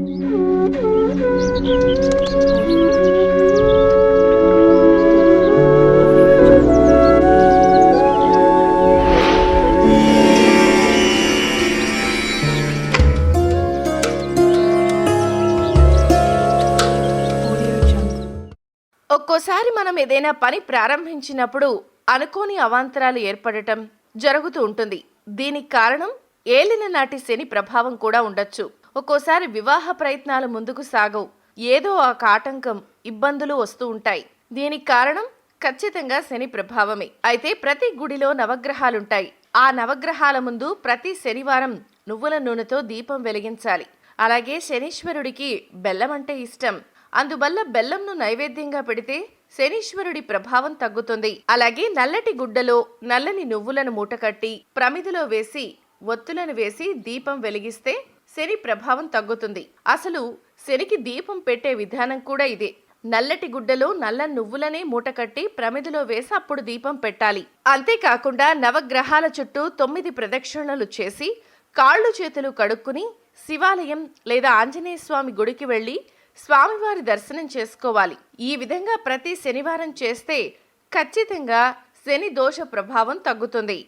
Audio Audio Jungle. Audio Jungle. ఒక్కోసారి మనం ఏదైనా పని ప్రారంభించినప్పుడు అనుకోని అవాంతరాలు ఏర్పడటం జరుగుతూ ఉంటుంది. దీనికి కారణం ఏలిన నాటి శని ప్రభావం కూడా ఉండొచ్చు. ఒక్కోసారి వివాహ ప్రయత్నాలు ముందుకు సాగవు. ఏదో ఒక ఆటంకం, ఇబ్బందులు వస్తూ ఉంటాయి. దీనికి కారణం ఖచ్చితంగా శని ప్రభావమే. అయితే ప్రతి గుడిలో నవగ్రహాలుంటాయి. ఆ నవగ్రహాల ముందు ప్రతి శనివారం నువ్వుల నూనెతో దీపం వెలిగించాలి. అలాగే శనీశ్వరుడికి బెల్లం అంటే ఇష్టం. అందువల్ల బెల్లంను నైవేద్యంగా పెడితే శనీశ్వరుడి ప్రభావం తగ్గుతుంది. అలాగే నల్లటి గుడ్డలో నల్లని నువ్వులను మూటకట్టి ప్రమిదిలో వేసి ఒత్తులను వేసి దీపం వెలిగిస్తే శని ప్రభావం తగ్గుతుంది. అసలు శనికి దీపం పెట్టే విధానం కూడా ఇదే. నల్లటి గుడ్డలో నల్ల నువ్వులనే మూటకట్టి ప్రమిదిలో వేసి అప్పుడు దీపం పెట్టాలి. అంతేకాకుండా నవగ్రహాల చుట్టూ 9 ప్రదక్షిణలు చేసి కాళ్ళు చేతులు కడుక్కుని శివాలయం లేదా ఆంజనేయ స్వామి గుడికి వెళ్లి స్వామివారి దర్శనం చేసుకోవాలి. ఈ విధంగా ప్రతి శనివారం చేస్తే ఖచ్చితంగా శని దోష ప్రభావం తగ్గుతుంది.